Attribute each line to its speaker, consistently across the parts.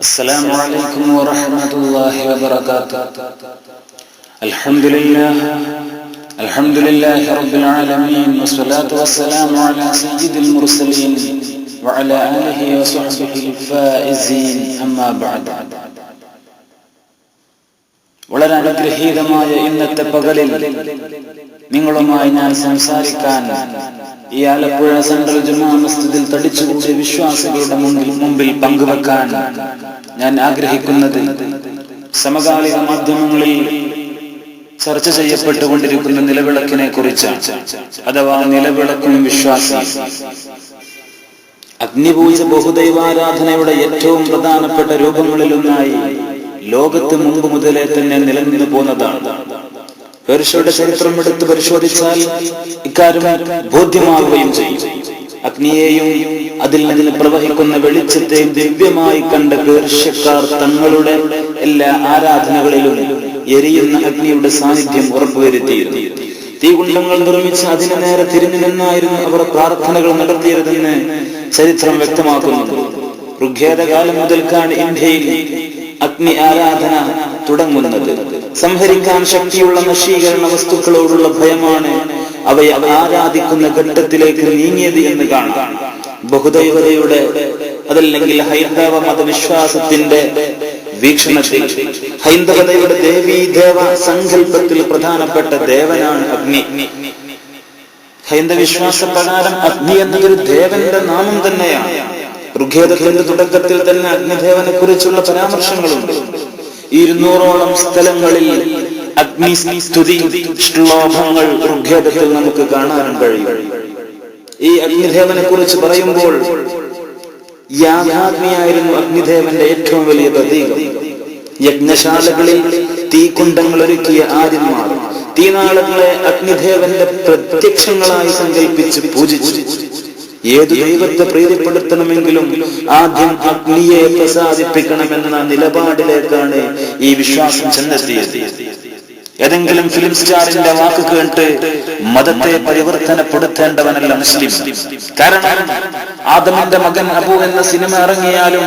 Speaker 1: السلام عليكم ورحمة الله وبركاته. الحمد لله رب العالمين والصلاة والسلام على سيد المرسلين وعلى آله وصحبه الفائزين أما بعد. വളരെ അനുഗ്രഹീതമായ ഇന്നത്തെ പകലിൽ നിങ്ങളുമായി ഞാൻ സംസാരിക്കാൻ ഈ ആലപ്പുഴ സെൻട്രൽ ജുമാ മസ്ജിദിൽ തടിച്ചുകൂടിയ വിശ്വാസികളുടെ മുമ്പിൽ പങ്കുവെക്കാൻ ഞാൻ ആഗ്രഹിക്കുന്നത് സമകാലിക മാധ്യമങ്ങളിൽ ചർച്ച ചെയ്യപ്പെട്ടുകൊണ്ടിരിക്കുന്ന നിലവിളക്കിനെ കുറിച്ചാണ്. അഥവാ നിലവിളക്കും വിശ്വാസം. അഗ്നിപൂജ ബഹുദൈവാരാധനയുടെ ഏറ്റവും പ്രധാനപ്പെട്ട രൂപങ്ങളിലൊന്നായി ലോകത്ത് മുമ്പ് മുതലേ തന്നെ നിലനിന്നു പോന്നതാണ്. പേർഷ്യയുടെ ചരിത്രം എടുത്ത് പരിശോധിച്ചാൽ ഇക്കാര്യം ബോധ്യമാവുകയും ചെയ്യും. അഗ്നിയെയും അതിൽ നിന്ന് പ്രവഹിക്കുന്ന വെളിച്ചത്തെയും ദിവ്യമായി കണ്ട പേർഷ്യക്കാർ തങ്ങളുടെ എല്ലാ ആരാധനകളിലും എരിയുന്ന അഗ്നിയുടെ സാന്നിധ്യം ഉറപ്പുവരുത്തിയിരുന്നു. തീകുണ്ഡങ്ങൾ നിർമ്മിച്ച് അതിനു നേരെ തിരിഞ്ഞു നിന്നായിരുന്നു അവർ പ്രാർത്ഥനകൾ നടത്തിയതെന്ന് ചരിത്രം വ്യക്തമാക്കുന്നു. ഋഗ്വേദകാലം മുതൽക്കാണ് ഇന്ത്യയിൽ അഗ്നി ആരാധന തുടങ്ങുന്നത്. സംഹരിക്കാൻ ശക്തിയുള്ള നശീകരണ വസ്തുക്കളോടുള്ള ഭയമാണ് അവയെ ആരാധിക്കുന്ന ഘട്ടത്തിലേക്ക് നീങ്ങിയത് എന്ന് കാണാം. ബഹുദൈവതയുടെ അതല്ലെങ്കിൽ ഹൈന്ദവ മതവിശ്വാസത്തിന്റെ വീക്ഷണത്തിൽ ഹൈന്ദവതയുടെ ദേവീ ദേവ സങ്കല്പത്തിൽ പ്രധാനപ്പെട്ട ദേവനാണ് അഗ്നി. ഹൈന്ദവ വിശ്വാസ പ്രകാരം അഗ്നി എന്നതൊരു ദേവന്റെ നാമം തന്നെയാണ്. ഋഗ്വേദത്തിന്റെ തുടക്കത്തിൽ തന്നെ അഗ്നിദേവനെ കുറിച്ചുള്ള പരാമർശങ്ങളുണ്ട്. 200ഓളം സ്ഥലങ്ങളിൽ അഗ്നിസ്തുതി ശ്ലോകങ്ങൾ ഋഗ്വേദത്തിൽ നമുക്ക് കാണാൻ കഴിയും. ഈ അഗ്നിദേവനെ കുറിച്ച് പറയുമ്പോൾ യാഗാഗ്നിയായിരുന്നു അഗ്നിദേവന്റെ ഏറ്റവും വലിയ പ്രതീകം. യജ്ഞശാലകളിൽ തീകുണ്ഡങ്ങൾ ഒരുക്കിയ ആര്യന്മാർ തീനാളങ്ങളെ അഗ്നിദേവന്റെ പ്രത്യക്ഷങ്ങളായി സങ്കല്പിച്ച് പൂജിച്ചു. ഏതു ദൈവത്തെ പ്രീതിപ്പെടുത്തണമെങ്കിലും ആദ്യം അഗ്നിയെ പ്രസാദിപ്പിക്കണമെന്ന നിലപാടിലേക്കാണ് ഈ വിശ്വാസം ചെന്നെത്തിയത്. ഏതെങ്കിലും ഫിലിം സ്റ്റാറിന്റെ വാക്ക് കേട്ട് മതത്തെ പരിവർത്തനപ്പെടുത്തേണ്ടവനല്ല മുസ്ലിം. കാരണം ആദമിന്റെ മകൻ അബു എന്ന സിനിമ ഇറങ്ങിയാലും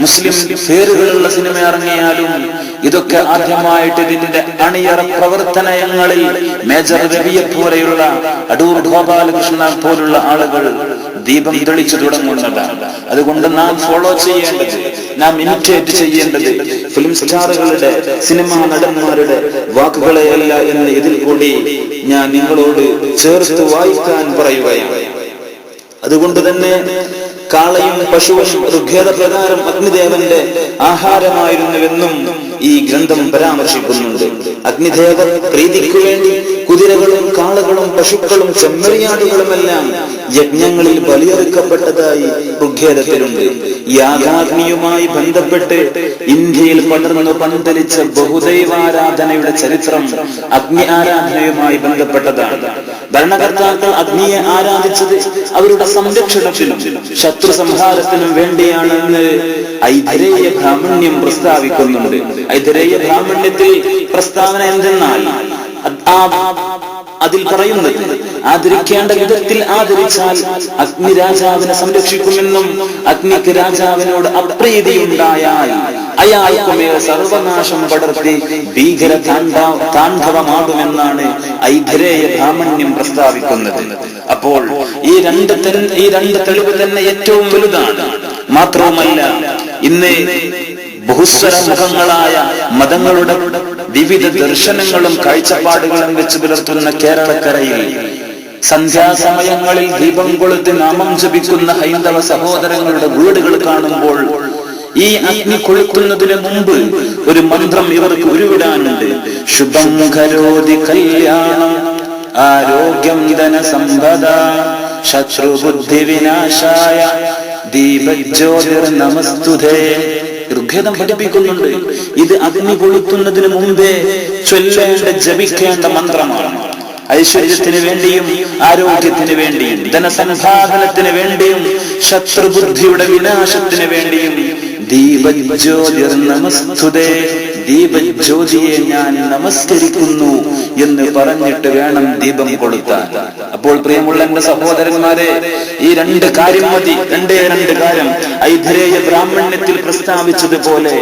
Speaker 1: മുസ്ലിം പേരുകളുള്ള സിനിമ ഇറങ്ങിയാലും ഇതൊക്കെ ആദ്യമായിട്ട് ഇതിന്റെ അണിയറ പ്രവർത്തനങ്ങളിൽ മേജർ രവിയെ പോലെയുള്ള അടൂർ ഗോപാലകൃഷ്ണ പോലുള്ള ആളുകൾ ദീപം തെളിച്ചു തുടങ്ങുന്നതാണ്. അതുകൊണ്ട് നാം ഫോളോ ചെയ്യേണ്ടത്, നാം ഇമിറ്റേറ്റ് ചെയ്യേണ്ടത് ഫിലിം സ്റ്റാറുകളുടെ സിനിമാ നടന്മാരുടെ വാക്കുകളെയല്ല എന്ന് ഇതിൽ കൂടി ഞാൻ നിങ്ങളോട് ചേർത്ത് വായിക്കാൻ പറയുകയാണ്. അതുകൊണ്ട് തന്നെ കാളയും പശുവും ഋഗ്വേദ പ്രകാരം അഗ്നിദേവന്റെ ആഹാരമായിരുന്നുവെന്നും ഈ ഗ്രന്ഥം പരാമർശിക്കുന്നുണ്ട്. അഗ്നിദേവ പ്രീതിക്കു വേണ്ടി കുതിരകളും കാളകളും പശുക്കളും ചെമ്മരിയാടുകളുമെല്ലാം യജ്ഞങ്ങളിൽ ബലിയറുക്കപ്പെട്ടതായി ഋഗ്വേദത്തിലുണ്ട്. യാഗാഗ്നിയുമായി ബന്ധപ്പെട്ട് ഇന്ത്യയിൽ പടർന്നു പന്തലിച്ച ബഹുദൈവാരാധനയുടെ ചരിത്രം അഗ്നി ആരാധനയുമായി ബന്ധപ്പെട്ടതാണ്. ഭരണകർത്താക്കൾ അഗ്നിയെ ആരാധിച്ചത് അവരുടെ സംരക്ഷണത്തിനും ശത്രു സംഹാരത്തിനും വേണ്ടിയാണെന്ന് ഐതിരേയ ബ്രാഹ്മണ്യം പ്രസ്താവിക്കുന്നുണ്ട്. ഐതിരേയ ബ്രാഹ്മണ്യത്തിൽ പ്രസ്താവന എന്തെന്നാൽ അതിൽ പറയുന്നത് ആദരിക്കേണ്ട വിധത്തിൽ ആദരിച്ചാൽ അഗ്നി രാജാവിനെ സംരക്ഷിക്കുമെന്നും അഗ്നിക്ക് രാജാവിനോട് അപ്രീതിയുണ്ടായാൽ അയാൾക്കുമേ സർവനാശം പടർത്തി ഭീകര താണ്ഡവമാടുമെന്നാണ് ഐതിരേയ ബ്രാഹ്മണ്യം പ്രസ്താവിക്കുന്നത്. അപ്പോൾ ഈ രണ്ട് തെളിവ് തന്നെ ഏറ്റവും വലുതാണ്. മാത്രവുമല്ല, ഇന്ന് ബഹുസ്വര മുഖങ്ങളായ മതങ്ങളുടെ വിവിധ ദർശനങ്ങളും കാഴ്ചപ്പാടുകളും വെച്ച് പുലർത്തുന്ന കേരളക്കരയിൽ സന്ധ്യാസമയങ്ങളിൽ ദീപം കൊളുത്തി നാമം ജപിക്കുന്ന ഹൈന്ദവ സഹോദരങ്ങളുടെ വീടുകൾ കാണുമ്പോൾ ഈ അഗ്നി കൊളുത്തുന്നതിന് മുമ്പ് ഒരു മന്ത്രം ഇവർക്ക് ഉരുവിടാനുണ്ട്. ശുഭം കരോതി കല്യാണം ആരോഗ്യം ധനസമ്പദ ശത്രുബുദ്ധി വിനാശായ ദീപജ്യോതിർ നമസ്തുതേ. ഋഗ്വേദം പഠിപ്പിക്കുന്നുണ്ട്. ഇത് അഗ്നി കൊളുത്തുന്നതിന് മുമ്പേ ചൊല്ലേണ്ട ജപിക്കേണ്ട മന്ത്രമാണ്. ഐശ്വര്യത്തിന് വേണ്ടിയും ആരോഗ്യത്തിന് വേണ്ടിയും ധനസമ്പാദനത്തിന് വേണ്ടിയും ശത്രുബുദ്ധിയുടെ വിനാശത്തിന് വേണ്ടിയും ദീപജ്യോതിർ നമസ്തുതേ,
Speaker 2: ദീപജ്യോതിയെ ഞാൻ നമസ്കരിക്കുന്നു എന്ന് പറഞ്ഞിട്ട് വേണം ദീപം കൊളുത്താൻ. അപ്പോൾ പ്രിയമുള്ള എന്റെ സഹോദരന്മാരെ, ഈ രണ്ട് കാര്യം മതി. രണ്ട് കാര്യം ഐതിഹ്യ ബ്രാഹ്മണ്യത്തിൽ പ്രസ്താവിച്ചതുപോലെ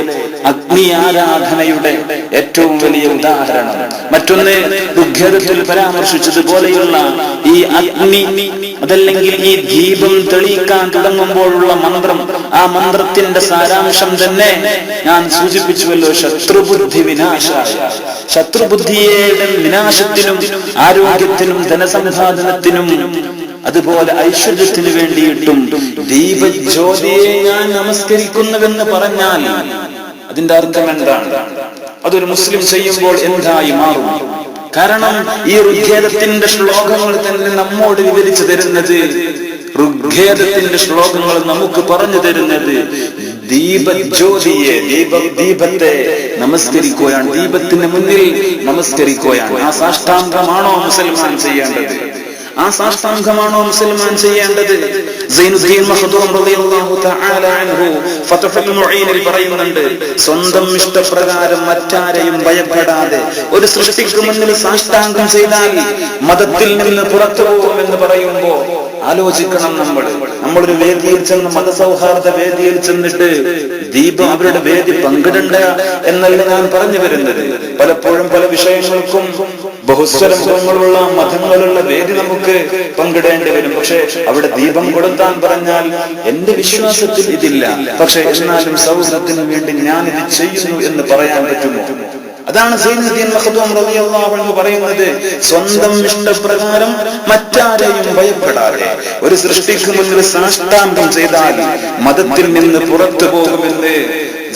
Speaker 2: അഗ്നി ആരാധനയുടെ ഏറ്റവും വലിയ ഉദാഹരണം. മറ്റൊന്ന് ഋഗ്വേദത്തിൽ പരാമർശിച്ചതുപോലെയുള്ള ഈ അഗ്നി, അതല്ലെങ്കിൽ ഈ ദീപം തെളിയിക്കാൻ തുടങ്ങുമ്പോഴുള്ള മന്ത്രം, ആ മന്ത്രത്തിന്റെ സാരാംശം തന്നെ ഞാൻ സൂചിപ്പിച്ചുവല്ലോ, ശത്രുബുദ്ധി വിനാശായ. ശത്രുബുദ്ധിയുടെ വിനാശത്തിനും ആരോഗ്യത്തിനും ധനസമ്പാദനത്തിനും അതുപോലെ ഐശ്വര്യത്തിന് വേണ്ടിയിട്ടും ദീപജ്യോതിയെ ഞാൻ നമസ്കരിക്കുന്നുവെന്ന് പറഞ്ഞാൽ അതിന്റെ അർത്ഥം എന്താണ്? അതൊരു മുസ്ലിം ചെയ്യുമ്പോൾ എന്തായി മാറും? കാരണം ഈ ഋഗ്വേദത്തിന്റെ ശ്ലോകങ്ങൾ തന്നെ നമ്മോട് വിവരിച്ചു തരുന്നത്, ഋഗ്വേദത്തിന്റെ ശ്ലോകങ്ങൾ നമുക്ക് പറഞ്ഞു തരുന്നത് ദീപജ്യോതിയെ, ദീപത്തെ നമസ്കരിക്കുകയാണ്, ദീപത്തിന് മുന്നിൽ നമസ്കരിക്കുകയാണ്. ആ സാഷ്ടാംഗമാണോ മുസൽമാൻ ചെയ്യേണ്ടത്? ആ സാഷ്ടാംഗമാണോ മുസൽമാൻ ചെയ്യേണ്ടത്? സൈനുദ്ദീൻ മഖ്ദൂം റളിയല്ലാഹു തആല അൻഹു ഫത്ഹുൽ മുഈനിൽ പറയുന്നുണ്ട്, സ്വന്തം ഇഷ്ടപ്രകാരം മറ്റാരെയും ഭയപ്പെടാതെ ഒരു സൃഷ്ടിക്ക് മുന്നിൽ സാഷ്ടാംഗം ചെയ്താൽ മതത്തിൽ നിന്ന് പുറത്തു പോകുമെന്ന് പറയുമ്പോൾ ആലോചിക്കണം. നമ്മളൊരു വേദിയിൽ ചെന്ന്, മതസൗഹാർദ്ദ വേദിയിൽ ചെന്നിട്ട് ദീപം അവരുടെ വേദി പങ്കിടണ്ട എന്നല്ല ഞാൻ പറഞ്ഞു വരുന്നത്. പലപ്പോഴും പല വിഷയങ്ങൾക്കും ബഹുസ്വരമുള്ള മതങ്ങളുള്ള വേദി നമുക്ക് പങ്കിടേണ്ടി വരും. പക്ഷെ അവിടെ ദീപം കൊടുത്താൻ പറഞ്ഞാൽ എന്റെ വിശ്വാസത്തിൽ ഇതില്ല, പക്ഷെ എന്നാലും സൗഹൃദത്തിന് വേണ്ടി ഞാൻ ഇത് ചെയ്യുന്നു എന്ന് പറയാൻ പറ്റുമോ? അതാണ് സൈനുദ്ദീൻ മഖ്ദൂം റളിയല്ലാഹു അൻഹു പറയുന്നത്, സ്വന്തം ഇഷ്ടപ്രകാരം മറ്റാരെയും ഭയപ്പെടാതെ ഒരു സൃഷ്ടിക്ക് മുന്നിൽ സാഷ്ടാംഗം ചെയ്താൽ മതത്തിൽ നിന്ന് പുറത്തു പോകുമെന്ന്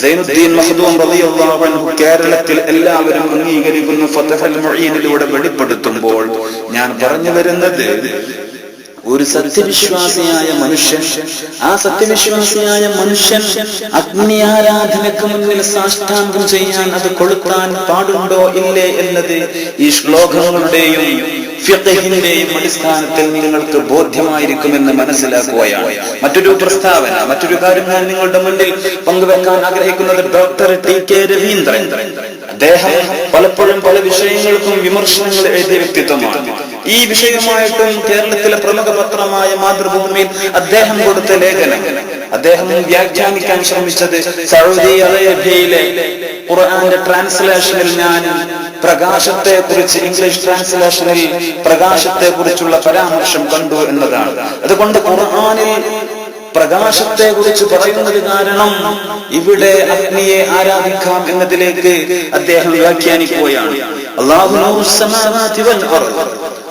Speaker 2: സൈനുദ്ദീൻ മഖ്ദൂം റളിയല്ലാഹു അൻഹു കേരളത്തിൽ എല്ലാവരും അംഗീകരിക്കുന്ന ഫത്ഹുൽ മുഈനിലൂടെ വെളിപ്പെടുത്തുമ്പോൾ ഞാൻ പറഞ്ഞു വരുന്നത്, ഒരു സത്യവിശ്വാസിയായ മനുഷ്യൻ, ആ സത്യവിശ്വാസിയായ മനുഷ്യൻ അഗ്നി ആരാധനക്ക് മുന്നിൽ സാഷ്ടാംഗം ചെയ്യാൻ അത് കൊളുത്താൻ പാടുണ്ടോ ഇല്ലേ എന്നത് ഈ ശ്ലോകങ്ങളുടെയും ഫിഖ്ഹിന്റെയും അടിസ്ഥാനത്തിൽ നിങ്ങൾക്ക് ബോധ്യമായിരിക്കുമെന്ന് മനസ്സിലാക്കുകയാണ്. മറ്റൊരു പ്രസ്താവന, മറ്റൊരു കാര്യം ഞാൻ നിങ്ങളുടെ മുന്നിൽ പങ്കുവെക്കാൻ ആഗ്രഹിക്കുന്നത്, ഡോക്ടർ ടി.കെ. രവീന്ദ്രൻ, അദ്ദേഹം പലപ്പോഴും പല വിഷയങ്ങൾക്കും വിമർശനങ്ങൾ എഴുതിയ വ്യക്തിത്വമാണ്. ഈ വിഷയമായിട്ടും കേരളത്തിലെ പ്രമുഖ പത്രമായ മാതൃഭൂമിയിൽ അദ്ദേഹം കൊടുത്ത ലേഖനം, അദ്ദേഹം വ്യാഖ്യാനിക്കാൻ ശ്രമിച്ചത് സൗദി അറേബ്യയിലെ ഖുർആന്റെ ട്രാൻസ്ലേഷനിൽ ഞാൻ പ്രകാശത്തെ കുറിച്ച്, ഇംഗ്ലീഷ് ട്രാൻസ്ലേഷനിൽ പ്രകാശത്തെ കുറിച്ചുള്ള പരാമർശം കണ്ടു എന്നതാണ്. അതുകൊണ്ട് ഖുർആനിൽ പ്രകാശത്തെ കുറിച്ച് പറയുന്നത് കാരണം ഇവിടെ അഗ്നിയെ ആരാധിക്കാം എന്നതിലേക്ക് അദ്ദേഹം വ്യാഖ്യാനിക്കുകയാണ്. അല്ലാഹു നൂറുസ് സമാവാതി വൽ അർദ്,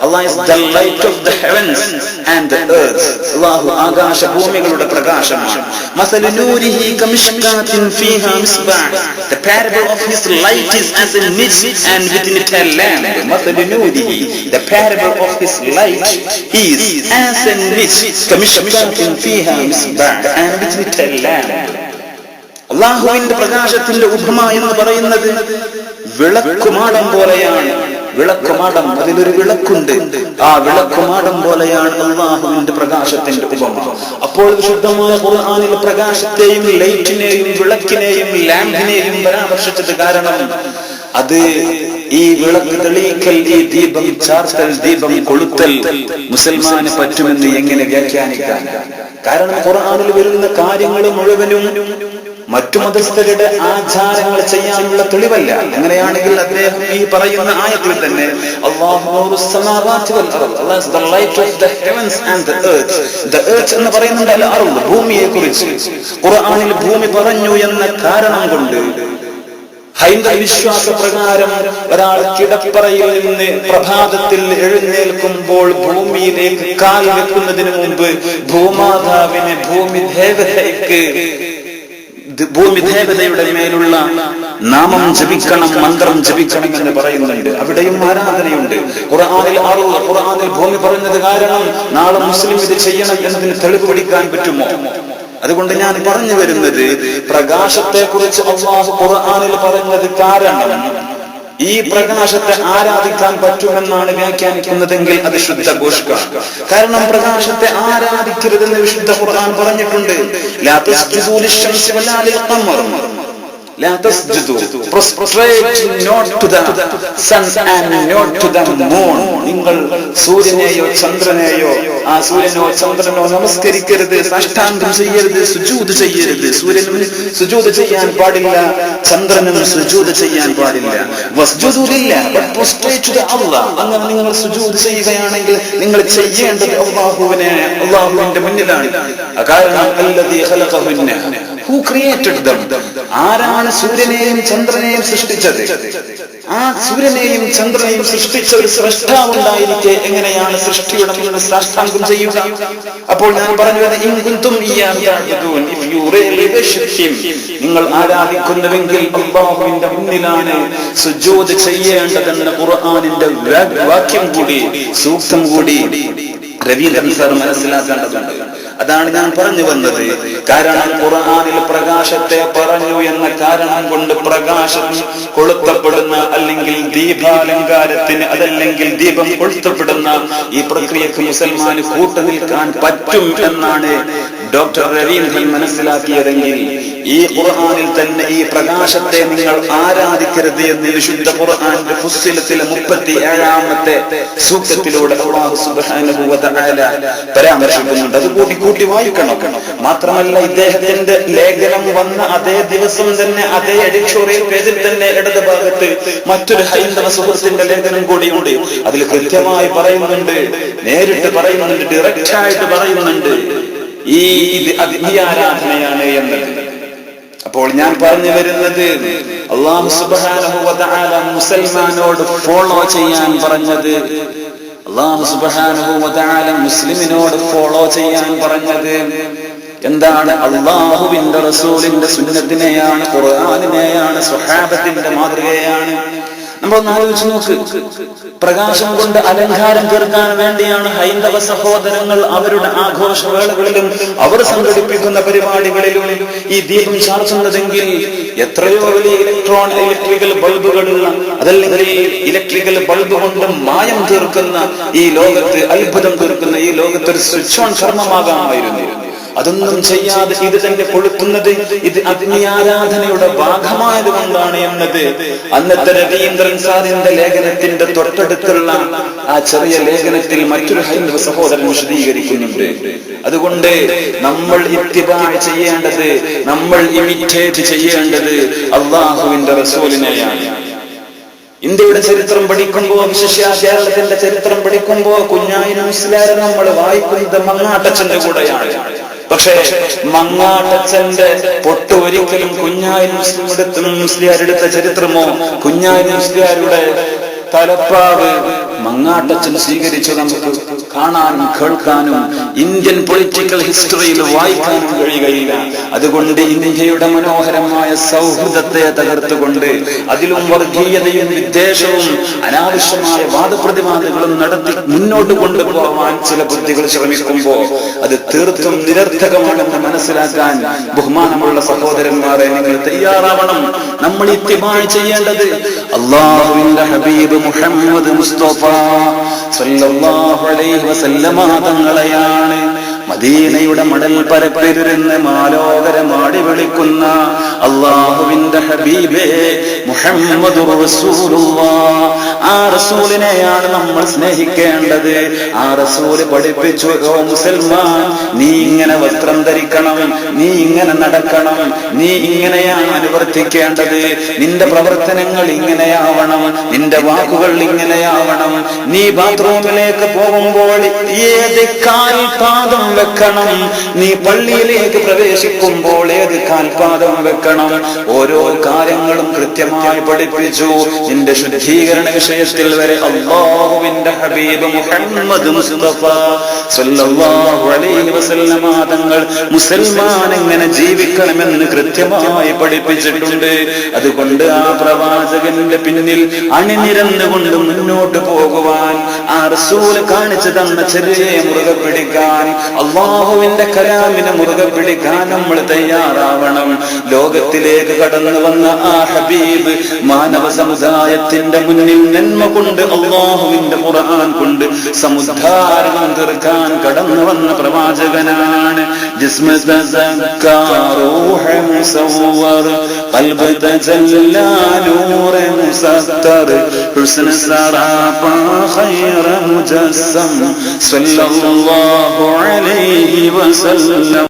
Speaker 2: Allah is the light of the heavens and the earth. അല്ലാഹു ആകാശഭൂമികളുടെ പ്രകാശമാണ്. മസലു നൂരിഹി കമിഷ്കാത്തിൻ ഫീഹാ Misbah, the parable of his light is as a niche and within it a lamp. മസലു നൂരിഹി, the parable of his light is as a niche കമിഷ്കാത്തിൻ ഫീഹാ Misbah and within it a lamp. അല്ലാഹുവിന്റെ പ്രകാശത്തിന്റെ ഉപമ എന്ന് പറയുന്നത് വിളക്കുമാടം പോലെയാണ്. വിളക്കുമാടം, അതിലൊരു വിളക്കുണ്ട്, ആ വിളക്കുമാടം പോലെയാണ് അല്ലാഹുവിന്റെ പ്രകാശത്തിന്റെ ഉപമ. അപ്പോൾ വിശുദ്ധമായ ഖുർആനിൽ പ്രകാശത്തെയും ലൈറ്റിനെയും വിളക്കിനെയും ലാമ്പിനെയും പരാമർശിച്ചത് കാരണം അത് ഈ വിളക്ക് തെളിയിക്കൽ, ഈ ദീപം ചാർത്തൽ, ദീപം കൊളുത്തൽ മുസൽമാന് പറ്റുമെന്ന് എങ്ങനെ വ്യാഖ്യാനിക്കാൻ? കാരണം ഖുർആനിൽ വരുന്ന കാര്യങ്ങൾ മുഴുവനും മറ്റു മതസ്ഥരുടെ ആചാരങ്ങൾ ചെയ്യാനുള്ള തെളിവല്ല. അങ്ങനെയാണെങ്കിൽ അദ്ദേഹം ഈ പറയുന്ന ആയത്തിൽ തന്നെ എന്ന് പറയുന്നുണ്ട് അൽ അർദ്, ഭൂമിയെ കുറിച്ച്. ഖുർആനിൽ ഭൂമി പറഞ്ഞു എന്ന കാരണം കൊണ്ട് ഹൈന്ദവ വിശ്വാസ പ്രകാരം ഒരാൾ കിടപ്പറയിൽ നിന്ന് പ്രഭാതത്തിൽ എഴുന്നേൽക്കുമ്പോൾ ഭൂമിയിലേക്ക് കാൽ വെക്കുന്നതിന് മുമ്പ് ഭൂമാതാവിനെ, ഭൂമി ദേവതയുടെ മേലുള്ള നാമം ജപിക്കണം, മന്ത്രം ജപിക്കണം എന്ന് പറയുന്നുണ്ട്. അവിടെയും ആരാധനയുണ്ട്. ഖുർആനിൽ ഭൂമി പറഞ്ഞത് കാരണം നാളെ മുസ്ലിം ഇത് ചെയ്യണം എന്നതിന് തെളിവ് പിടിക്കാൻ പറ്റുമോ? അതുകൊണ്ട് ഞാൻ പറഞ്ഞു വരുന്നത്, പ്രകാശത്തെ കുറിച്ച് അല്ലാഹു ഖുർആനിൽ പറഞ്ഞത് കാരണം ഈ പ്രകാശത്തെ ആരാധിക്കാൻ പറ്റുമെന്നാണ് വ്യാഖ്യാനിക്കുന്നതെങ്കിൽ അത് ശുദ്ധ ഘോഷിക്കാം. കാരണം പ്രകാശത്തെ ആരാധിക്കരുതെന്ന് വിശുദ്ധ ഖുർആൻ പറഞ്ഞിട്ടുണ്ട്. ലാ തസ്ജുദൂ ലിശ്ശംസി വലാ ലിൽഖമർ, لا تسجدوا prostrate not to the sun and not to the moon. നിങ്ങൾ സൂര്യനെയോ ചന്ദ്രനെയോ ആ സൂര്യനോ ചന്ദ്രനോ നമസ്കരിക്കരുത്, സാഷ്ടാംഗം ചെയ്യരുത്, സുജൂദ് ചെയ്യരുത്. സൂര്യനും സുജൂദ് ചെയ്യാൻ പാടില്ല, ചന്ദ്രനും സുജൂദ് ചെയ്യാൻ പാടില്ല. വസ്ജുദു ലില്ലാഹ് but prostrate to Allah. അങ്ങനെ നിങ്ങൾ സുജൂദ് ചെയ്യുകയാണെങ്കിൽ നിങ്ങൾ ചെയ്യേണ്ടത് അല്ലാഹുവിന്റെ മുന്നിലാണ്. കാരണം അല്ലദീ ഖലഖഹുന്ന, who created them, ആരാണ് സൂര്യനെയും ചന്ദ്രനെയും സൃഷ്ടിച്ചത്? ആ സൂര്യനെയും ചന്ദ്രനെയും സൃഷ്ടിച്ച ഒരു സ്രഷ്ടാവുണ്ടായിരിക്കെ എങ്ങനെയാണ് സൃഷ്ടിയുടെ മുന്നിൽ സാഷ്ടാംഗം ചെയ്യുക? അപ്പോൾ ഞാൻ പറഞ്ഞത് in കുൻതും ഇയ്യാഹു തഅബുദൂൻ, if you really worship him, നിങ്ങൾ ആരാധിക്കുന്നുവെങ്കിൽ അല്ലാഹുവിന്റെ മുന്നിലാണ് സുജൂദ് ചെയ്യേണ്ടതെന്ന ഖുർആനിന്റെ വാക്യം കൂടി, സൂക്തം കൂടി രവീന്ദ്രൻ സാർ മനസ്സിലാക്കേണ്ടതുണ്ട്. അതാണ് ഞാൻ പറഞ്ഞു വന്നത്. കാരണം ഖുർആനിൽ പ്രകാശത്തെ പറഞ്ഞു എന്ന കാരണം കൊണ്ട് പ്രകാശം കൊളുത്തപ്പെടുന്ന അല്ലെങ്കിൽ ദീപാലങ്കാരത്തിന് അതല്ലെങ്കിൽ ദീപം കൊളുത്തപ്പെടുന്ന ഈ പ്രക്രിയക്ക് മുസൽമാന് കൂട്ടുനിൽക്കാൻ പറ്റും എന്നാണ് ഡോക്ടർ രവീന്ദ്രൻ മനസ്സിലാക്കിയതെങ്കിൽ ഈ ഖുർആനിൽ തന്നെ ഈ പ്രകാശത്തെ നിങ്ങൾ ആരാധിക്കരുത് എന്ന് വിശുദ്ധ ഖുർആന്റെ ഫുസ്സിലത്തിലെ 37-ാമത്തെ സൂക്തത്തിലൂടെ അല്ലാഹു സുബ്ഹാനഹു വ തആല പരാമർശിക്കുന്നുണ്ട്. അത് കൂട്ടി വായിക്കണം. മാത്രമല്ല ഇദ്ദേഹത്തിന്റെ ലേഖനം വന്ന അതേ ദിവസം തന്നെ അതേ എഡിറ്റോറിയൽ പേജിൽ തന്നെ ഇടത് ഭാഗത്ത് മറ്റൊരു ഹൈന്ദവ സുഹൃത്തിന്റെ ലേഖനം കൂടിയുണ്ട്. അതിൽ കൃത്യമായി പറയുന്നുണ്ട്, നേരിട്ട് പറയുന്നുണ്ട്, ഡയറക്റ്റ് ആയിട്ട് പറയുന്നുണ്ട് ഈ ആരാധനയാണ് എന്നത്. അപ്പോൾ ഞാൻ പറഞ്ഞു വരുന്നത് അല്ലാഹു സുബ്ഹാനഹു വ തആല മുസൽമാനോട് ഫോളോ ചെയ്യാൻ പറഞ്ഞത്, അല്ലാഹു സുബ്ഹാനഹു വ തആല മുസ്ലിമിനോട് ഫോളോ ചെയ്യാൻ പറഞ്ഞത് എന്താണ്? അല്ലാഹുവിന്റെ റസൂലിന്റെ സുന്നത്തിനെയാണ്, ഖുർആനിനെയാണ്, സ്വഹാബത്തിന്റെ മാതൃകയാണ്. നമ്മൾ ആലോചിച്ച് നോക്ക്. പ്രകാശം കൊണ്ട് അലങ്കാരം തീർക്കാൻ വേണ്ടിയാണ് ഹൈന്ദവ സഹോദരങ്ങൾ അവരുടെ ആഘോഷവേളകളിലും അവർ സംഘടിപ്പിക്കുന്ന പരിപാടികളിലും ഈ ദീപം ചാർത്തുന്നതെങ്കിൽ എത്രയോ വലിയ ഇലക്ട്രിക്കൽ ബൾബുകളുള്ള അതല്ലെങ്കിൽ ഇലക്ട്രിക്കൽ ബൾബ് കൊണ്ട് മായം തീർക്കുന്ന ഈ ലോകത്ത്, അത്ഭുതം തീർക്കുന്ന ഈ ലോകത്ത് ഒരു സ്വിച്ച് ഓൺ കർമ്മമാകാമായിരുന്നു. അതൊന്നും ചെയ്യാതെ ഇത് തന്നെ കൊളുത്തുന്നത് ഇത് അഗ്നിയാരാധനയുടെ ഭാഗമായത് കൊണ്ടാണ് എന്നത് അന്നത്തെ രവീന്ദ്രൻ സാറിന്റെ ലേഖനത്തിന്റെ തൊട്ടടുത്തുള്ള ആ ചെറിയ ലേഖനത്തിൽ മറ്റൊരു ഹൈന്ദവ സഹോദരൻ വിശദീകരിക്കുന്നുണ്ട്. അതുകൊണ്ട് നമ്മൾ ഇത്തിബാ ചെയ്യേണ്ടത്, നമ്മൾ ഇമിറ്റേറ്റ് ചെയ്യേണ്ടത് അല്ലാഹുവിന്റെ റസൂലിനെയാണ്. ഇന്ത്യയുടെ ചരിത്രം പഠിക്കുമ്പോ, വിശേഷ കേരളത്തിന്റെ ചരിത്രം പഠിക്കുമ്പോ കുഞ്ഞായി മുസ്ലിയാർ നമ്മൾ വായിക്കുന്നത് മങ്ങാട്ടച്ചന്റെ കൂടെയാണ്. പക്ഷേ മങ്ങാട്ടച്ചന്റെ പൊട്ട് ഒരിക്കലും കുഞ്ഞായി മുസ്ലിയാരെടുത്ത ചരിത്രമോ കുഞ്ഞായി മുസ്ലിയാരുടെ തലപ്പാവ് മങ്ങാട്ടച്ചൻ സ്വീകരിച്ചു നമുക്ക് കാണാനും കേൾക്കാനും ഇന്ത്യൻ പൊളിറ്റിക്കൽ ഹിസ്റ്ററിയിൽ വായിക്കാനും കഴിയുകയില്ല. അതുകൊണ്ട് ഇന്ത്യയുടെ മനോഹരമായ സൗഹൃദത്തെ തകർത്തുകൊണ്ട് അതിലും വർഗീയതയും വിദ്വേഷവും അനാവശ്യമായ വാദപ്രതിവാദങ്ങളും നടത്തി മുന്നോട്ട് കൊണ്ടുപോകാൻ ചില ബുദ്ധികൾ ശ്രമിക്കുമ്പോൾ അത് തീർത്തും നിരർത്ഥകമാണെന്ന് മനസ്സിലാക്കാൻ ബഹുമാനമുള്ള സഹോദരന്മാരെ നിങ്ങൾ തയ്യാറാവണം. നമ്മൾ ഇത്തിബാ ചെയ്യേണ്ടത് അല്ലാഹുവിന്റെ ഹബീബ് മുഹമ്മദ് മുസ്തഫ സല്ലല്ലാഹു അലൈഹി വസല്ലമ തങ്ങളെയാണ്. മദീനയുടെ മടൽ പരപ്പിലിരുന്ന് മാലോകരമാടി വിളിക്കുന്ന അല്ലാഹുവിന്റെ ഹബീബേ മുഹമ്മദുർ റസൂലുള്ളാഹ്, ആ റസൂലിനെയാണ് നമ്മൾ സ്നേഹിക്കേണ്ടത്. ആ റസൂല് പഠിപ്പിച്ചു, ഓ മുസൽമാൻ, നീ ഇങ്ങനെ വസ്ത്രം ധരിക്കണം, നീ ഇങ്ങനെ നടക്കണം, നീ ഇങ്ങനെയാണ് അനുവർത്തിക്കേണ്ടത്, നിന്റെ പ്രവർത്തനങ്ങൾ ഇങ്ങനെയാവണം, നിന്റെ വാക്കുകൾ ഇങ്ങനെയാവണം, നീ ബാത്റൂമിലേക്ക് പോകുമ്പോൾ ഏത് കാൽപാദം വെക്കണം, നീ പള്ളിയിലേക്ക് പ്രവേശിക്കുമ്പോൾ ഏത് കാൽപാദം വെക്കണം, ഓരോ കാര്യങ്ങളും കൃത്യമായി പഠിപ്പിച്ചു. നിന്റെ ശുദ്ധീകരണ വിഷയത്തിൽ വരെ അല്ലാഹുവിന്റെ ഹബീബ് മുഹമ്മദ് മുസ്തഫ സല്ലല്ലാഹു അലൈഹി വസല്ലമ തങ്ങൾ മുസൽമാൻ എങ്ങനെ ജീവിക്കണമെന്ന് കൃത്യമായി പഠിപ്പിച്ചിട്ടുണ്ട്. അതുകൊണ്ട് ആ പ്രവാചകന്റെ പിന്നിൽ അണിനിരന്നുകൊണ്ട് മുന്നോട്ട് പോകുവാൻ, ആ റസൂൽ കാണിച്ചു തന്ന ചെറിയ മുറുകെ പിടിക്കാൻ അള്ളാഹുവിന്റെ കലാമിനെ മുറുകെ പിടിക്കാൻ നമ്മൾ തയ്യാറാവണം. ലോകത്തിലേക്ക് കടന്നു വന്ന ആ ഹബീബ് മാനവ സമുദായത്തിന്റെ മുന്നിൽ നന്മ കൊണ്ട് അള്ളാഹുവിന്റെ ഖുർആൻ കൊണ്ട് സമുദ്ധാരണം തീർക്കാൻ കടന്നു വന്ന പ്രവാചകനാണ്. ജിസ്മ തസക്കാ റൂഹ മുസവ്വർ ഖൽബ് തജല്ലാ നൂർ മുസത്തർ ഹുസ്ന സറാപാ ഖൈറ മുജസ്സം സല്ലല്ലാഹു അലൈഹി വസല്ലം.